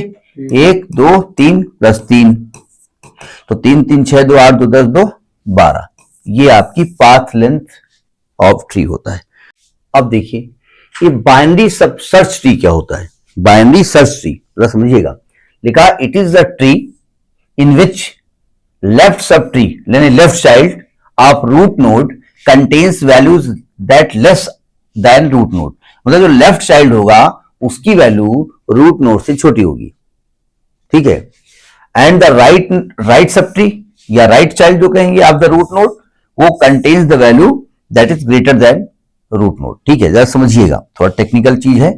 1 2 3 प्लस 3, तो 3 3 6 2 8 2 10 2 12। ये आपकी पाथ लेंथ ऑफ ट्री होता है। अब देखिए ये बाइनरी सर्च ट्री क्या होता है। बाइनरी सर्च ट्री जरा समझिएगा, लिखा it is the tree in which left subtree यानी left child of root node contains values that less than root node. मतलब जो लेफ्ट चाइल्ड होगा उसकी वैल्यू रूट नोड से छोटी होगी, ठीक है। And the right sub tree या राइट चाइल्ड जो कहेंगे ऑफ द रूट नोड, वो contains the value that is greater than root node, ठीक है। जरा समझिएगा, थोड़ा टेक्निकल चीज है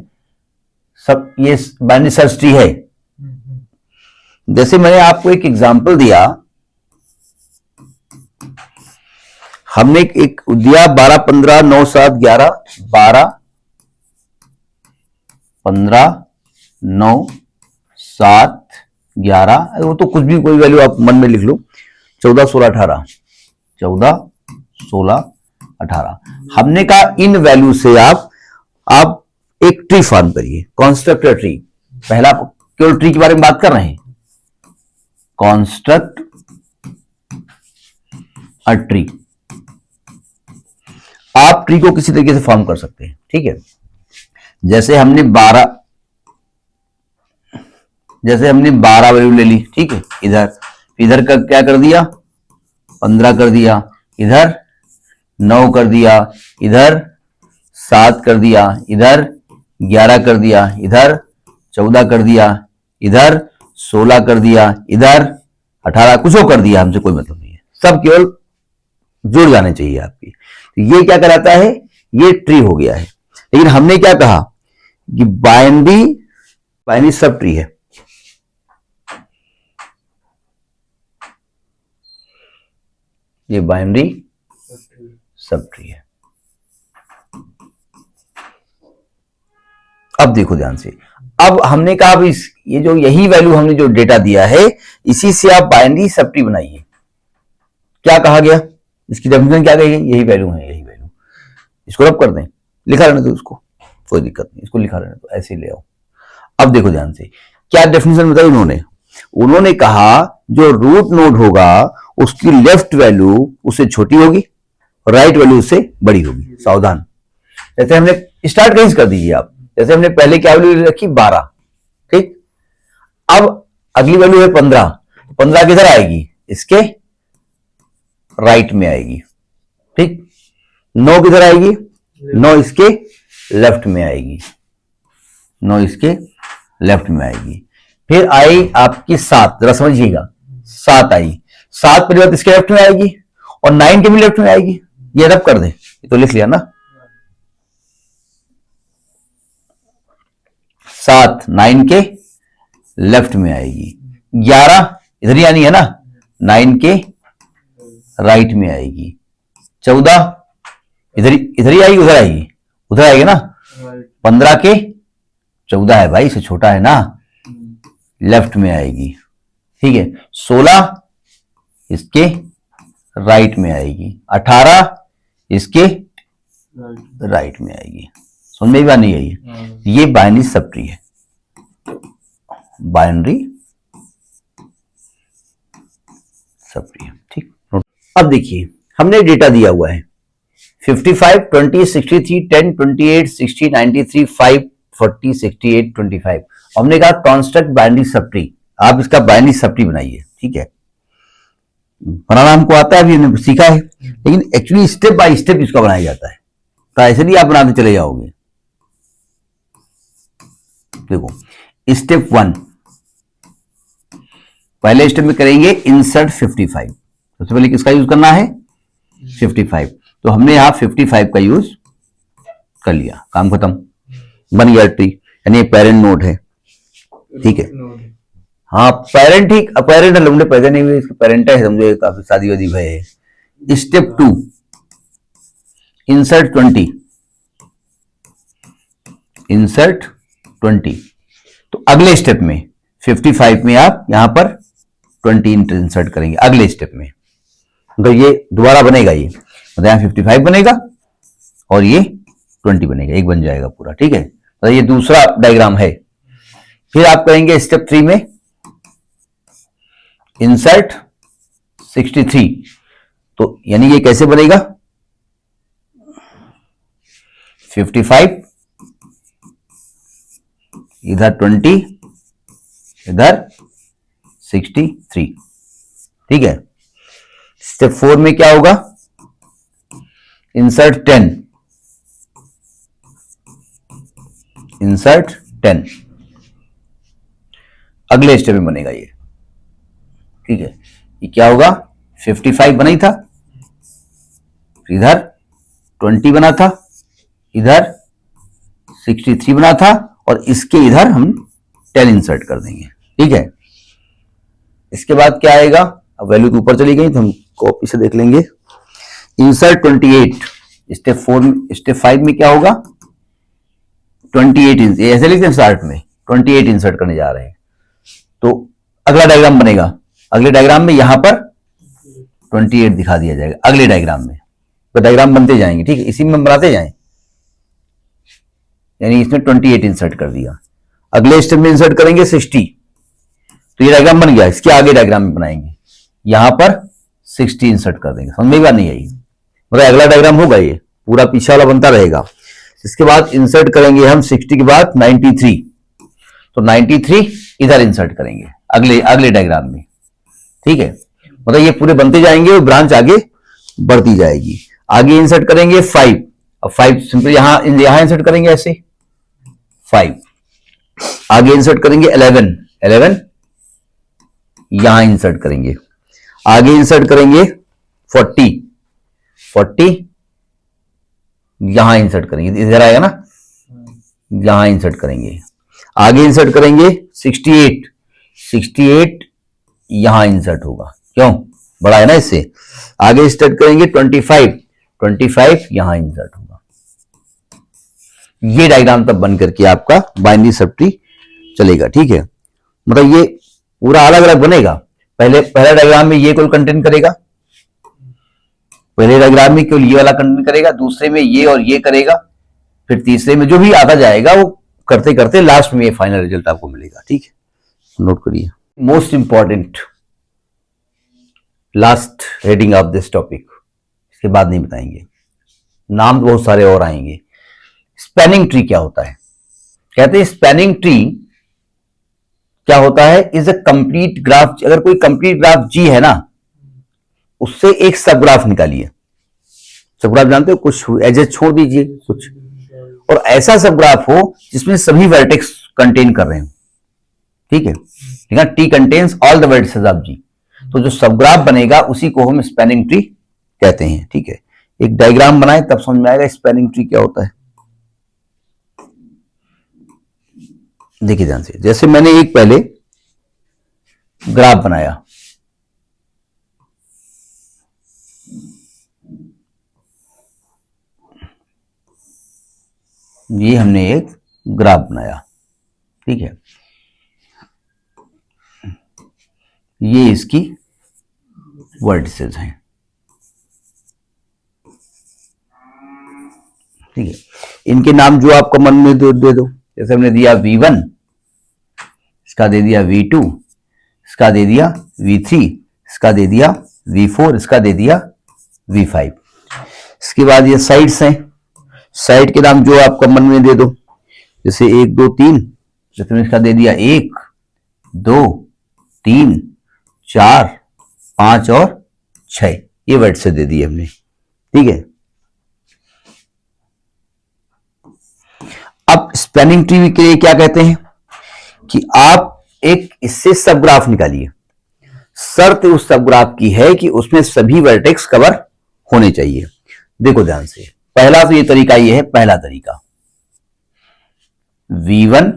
सब, ये बाइनरी सर्च ट्री है। जैसे मैंने आपको एक एग्जांपल दिया, हमने एक दिया 12 15 9 7 11 12 15 9 7 11, वो तो कुछ भी कोई वैल्यू आप मन में लिख लो, 14 16 18 14 16 18। हमने कहा इन वैल्यू से आप एक ट्री फॉर्म करिए, कॉन्स्ट्रक्ट ट्री। पहला केवल ट्री के बारे में बात कर रहे हैं, कॉन्स्ट्रक्ट अ ट्री। आप ट्री को किसी तरीके से फॉर्म कर सकते हैं, ठीक है। जैसे हमने 12 वैल्यू ले ली, ठीक है। इधर का क्या कर दिया, 15 कर दिया, इधर 9 कर दिया, इधर 7 कर दिया, इधर 11 कर दिया, इधर 14 कर दिया, इधर 16 कर दिया, इधर 18 कुछ और कर दिया, हमसे कोई मतलब नहीं है, सब केवल जुड़ जाने चाहिए आपकी। तो ये क्या कराता है, ये ट्री हो गया है। लेकिन हमने क्या कहा कि बाइनरी सब ट्री है। ये बाइनरी सब ट्री है। अब देखो ध्यान से, अब हमने कहा अब ये जो यही वैल्यू हमने जो डेटा दिया है इसी से आप बाइनरी सब ट्री बनाइए। क्या कहा गया, इसकी डेफिनेशन क्या कही गई, यही वैल्यू है, यही वैल्यू। इसको रब कर दें, लिखा रहने दो उसको, कोई दिक्कत नहीं, इसको लिखा रहने दो, ऐसे ही ले आओ। अब देखो ध्यान से, क्या डेफिनेशन बताई उन्होंने कहा जो रूट नोड होगा उसकी लेफ्ट वैल्यू उससे छोटी होगी, राइट वैल्यू उससे बड़ी होगी। सावधान, जैसे हमने स्टार्ट कहीं से कर दीजिए आप, जैसे हमने पहले क्या वैल्यू रखी 12, ठीक। अब अगली वैल्यू है 15, 15 किधर आएगी, इसके राइट में आएगी, ठीक। 9 किधर आएगी, 9 इसके लेफ्ट में आएगी, 9 इसके लेफ्ट में आएगी। फिर आई आपकी 7, जरा समझिएगा, 7 आई, 7 परिवर्तन इसके लेफ्ट में आएगी और 9 के भी लेफ्ट में आएगी। ये रब कर दे, ये तो लिख लिया ना, 7 9 के लेफ्ट में आएगी, 11 इधर ही आनी है ना, 9 के राइट में आएगी, 14 इधर ही आएगी, उधर आएगी ना, 15 के 14 है भाई, इससे छोटा है ना, लेफ्ट में आएगी, ठीक है। 16 इसके राइट में आएगी, 18 इसके राइट में आएगी, समझ में भी बात नहीं आई है। हाँ। ये बाइनरी सब ट्री है, बाइनरी सब ट्री है, ठीक। अब देखिए हमने डेटा दिया हुआ है 55, 20, 63, 10, 28, 60, 93, 5, 40, 68, 25। हमने कहा कॉन्स्ट्रक्ट बाइनरी सब ट्री, आप इसका बाइनरी सब ट्री बनाइए, ठीक है। बनाना हमको आता है, अभी हमने सीखा है, लेकिन एक्चुअली स्टेप बाय स्टेप इसका बनाया जाता है, तो ऐसे नहीं आप बनाते चले जाओगे। देखो स्टेप 1, पहले स्टेप में करेंगे इंसर्ट 55। सबसे पहले किसका यूज करना है? 55। तो हमने यहां 55 का यूज कर लिया, काम खत्म, बन गया ट्री, यानी पेरेंट नोड है, ठीक है। हाँ पेरेंट ही, पेरेंट लंबे पैदा नहीं हुए, इसके पेरेंट है, समझो काफी शादी वादी भय है। Step 2, insert 20, insert 20। तो अगले स्टेप में 55 में आप यहां पर 20 इंसर्ट करेंगे अगले स्टेप में, तो ये दोबारा बनेगा, ये मतलब यहां 55 बनेगा और ये 20 बनेगा, एक बन जाएगा पूरा, ठीक है। तो ये दूसरा डायग्राम है। फिर आप करेंगे स्टेप 3 में इंसर्ट 63। तो यानी ये कैसे बनेगा? 55 इधर 20 इधर 63, ठीक है। स्टेप 4 में क्या होगा? इंसर्ट 10, इंसर्ट 10 अगले स्टेप में बनेगा ये, ठीक है। ये क्या होगा? 55 बना ही था, इधर 20 बना था, इधर 63 बना था, और इसके इधर हम 10 इंसर्ट कर देंगे, ठीक है। इसके बाद क्या आएगा? अब वैल्यू तो ऊपर चली गई तो हम कॉपी से देख लेंगे। इंसर्ट 28, स्टेप 4, स्टेप 5 में क्या होगा? 28 ऐसे लिखते हैं स्टार्ट में, 28 इंसर्ट करने जा रहे हैं। तो अगला डायग्राम बनेगा, अगले डायग्राम में यहां पर 28 दिखा दिया जाएगा अगले डायग्राम में, तो डायग्राम बनते जाएंगे, ठीक है, इसी में बनाते जाएं। यानी इसमें 28 इंसर्ट कर दिया, अगले स्टेप में इंसर्ट करेंगे 60, तो ये डायग्राम बन गया। इसके आगे डायग्राम में बनाएंगे, यहां पर 60 इंसर्ट कर देंगे, समझ में बात नहीं आई? मतलब अगला डायग्राम होगा, ये पूरा पीछे वाला बनता रहेगा। इसके बाद इंसर्ट करेंगे हम 60 के बाद 93, तो 93 इधर इंसर्ट करेंगे अगले अगले डायग्राम में, ठीक है। मतलब ये पूरे बनते जाएंगे और ब्रांच आगे बढ़ती जाएगी। आगे इंसर्ट करेंगे 5, अब 5 सिंपल यहां इंसर्ट करेंगे ऐसे 5। आगे इंसर्ट करेंगे 11, 11 यहां इंसर्ट करेंगे। आगे इंसर्ट करेंगे 40, 40 यहां इंसर्ट करेंगे, इधर आएगा ना, यहां इंसर्ट करेंगे। आगे इंसर्ट करेंगे 68, 68 यहां इंसर्ट होगा, क्यों? बड़ा है ना इससे। आगे इंसर्ट करेंगे 25, 25 यहां इंसर्ट होगा। ये डायग्राम तब बन करके आपका बाइनरी सब ट्री चलेगा, ठीक है। मतलब ये पूरा अलग अलग बनेगा। पहले डायग्राम में ये कुल कंटेंट करेगा, पहले डायग्राम में केवल ये वाला कंटेंट करेगा, दूसरे में ये और ये करेगा, फिर तीसरे में जो भी आता जाएगा वो करते करते लास्ट में ये फाइनल रिजल्ट आपको मिलेगा, ठीक है। नोट करिए, most important last heading of this topic, इसके बाद नहीं बताएंगे, नाम तो बहुत सारे और आएंगे। स्पैनिंग ट्री क्या होता है? कहते हैं स्पैनिंग ट्री क्या होता है? Is a complete graph. अगर कोई कंप्लीट ग्राफ जी है ना, उससे एक सब ग्राफ निकालिए। सब ग्राफ जानते हो, कुछ एजेस छोड़ दीजिए कुछ, और ऐसा सब ग्राफ हो जिसमें सभी वर्टेक्स कंटेन कर रहे हो, ठीक है। ठीक है, T contains all the vertices of G. तो जो सब ग्राफ बनेगा उसी को हम स्पैनिंग ट्री कहते हैं, ठीक है। एक डायग्राम बनाए तब समझ में आएगा स्पैनिंग ट्री क्या होता है। देखिए ध्यान से, जैसे मैंने एक पहले ग्राफ बनाया, ये हमने एक ग्राफ बनाया, ठीक है। ये इसकी वर्टिसेस हैं, ठीक है, इनके नाम जो आपको मन में दे दो। जैसे हमने दिया V1, इसका दे दिया V2, इसका दे दिया V3, इसका दे दिया V4, इसका दे दिया V5। इसके बाद ये साइड्स हैं, साइड के नाम जो आपका मन में दे दो। जैसे 1 2 3, जैसे मैंने इसका दे दिया 1 2 3 4 5 और 6, ये वर्ड से दे दिए हमने। ठीक है, अब स्पैनिंग ट्री के लिए क्या कहते हैं कि आप एक इससे सब ग्राफ निकालिए। शर्त उस सब ग्राफ की है कि उसमें सभी वर्टेक्स कवर होने चाहिए। देखो ध्यान से, पहला तो ये तरीका ये है, पहला तरीका V1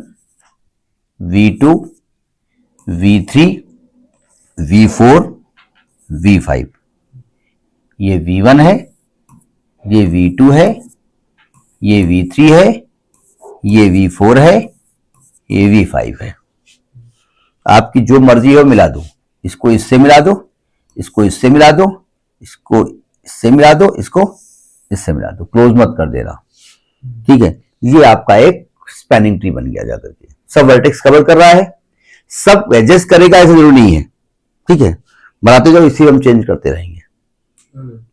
V2 V3 V4 V5, ये V1 है, ये V2 है, ये V3 है, ये V4 है, ये V5 है। आपकी जो मर्जी हो मिला दो, इसको इससे मिला दो, इसको इससे मिला दो, इसको इससे मिला दो, इसको इससे मिला दो, क्लोज मत कर देना। ठीक है, ये आपका एक स्पैनिंग ट्री बन गया जाकर के। सब वर्टेक्स कवर कर रहा है, सब एडजस्ट करेगा ऐसा जरूरी नहीं है। ठीक है, बनाते जाओ, इसी हम चेंज करते रहेंगे।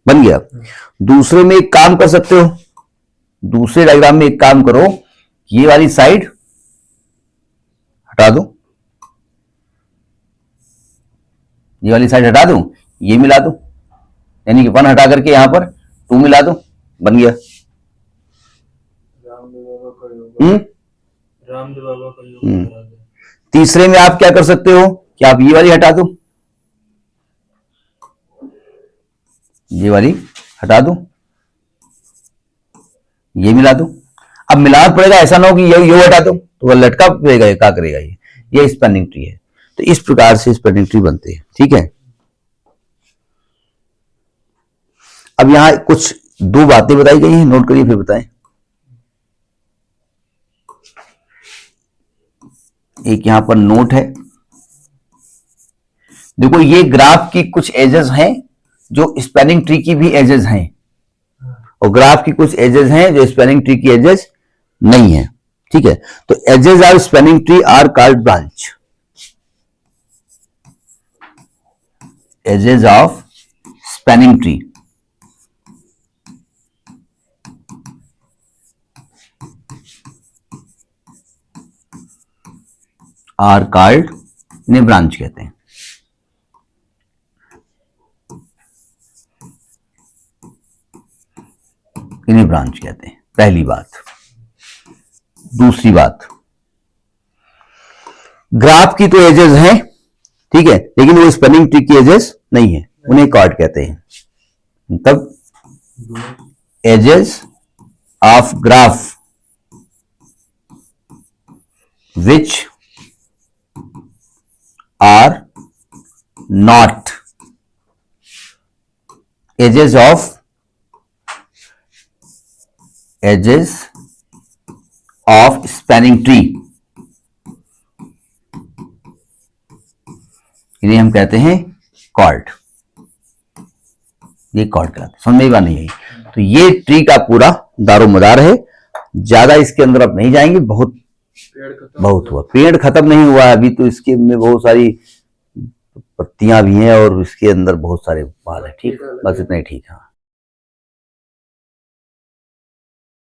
बन गया। दूसरे में एक काम कर सकते हो, दूसरे डायग्राम में एक काम करो, ये वाली साइड हटा दो, ये वाली साइड हटा दो, ये मिला दो, यानी कि 1 हटा करके यहां पर 2 मिला दो, बन गया। रामदेव बाबा का योग करा दे। तीसरे में आप क्या कर सकते हो कि आप ये वाली हटा दो, ये वाली हटा दो, ये मिला दो। अब मिलाना पड़ेगा, ऐसा ना हो कि ये हटा दो तो वह लटका पड़ेगा, क्या करेगा ये स्पैनिंग ट्री है। तो इस प्रकार से स्पैनिंग ट्री बनते हैं। ठीक है, अब यहां कुछ 2 बातें बताई गई हैं, नोट करिए फिर बताएं। एक यहां पर नोट है, देखो ये ग्राफ की कुछ एजेस हैं जो स्पैनिंग ट्री की भी एजेस हैं, और ग्राफ की कुछ एजेस हैं जो स्पैनिंग ट्री की एजेस नहीं है। ठीक है, तो edges of spanning tree are called branch. Edges of spanning tree are called, इन्हें ब्रांच कहते हैं। इन्हें ब्रांच कहते हैं, पहली बात। दूसरी बात, ग्राफ की तो एजेस हैं, ठीक है, लेकिन वो स्पैनिंग ट्री की एजेस नहीं है, उन्हें कॉर्ड कहते हैं। तब edges of graph which are not edges of spanning tree, इन्हें हम कहते हैं कॉर्ड। ये कॉर्ड कहलाते हैं। समझ में बात नहीं आई? तो ये ट्री का पूरा दारोमदार है, ज्यादा इसके अंदर अब नहीं जाएंगे, बहुत हुआ। पेड़ खत्म नहीं हुआ अभी, तो इसके में बहुत सारी पत्तियां भी हैं और इसके अंदर बहुत सारे बाल है। ठीक, बस इतना ही ठीक है।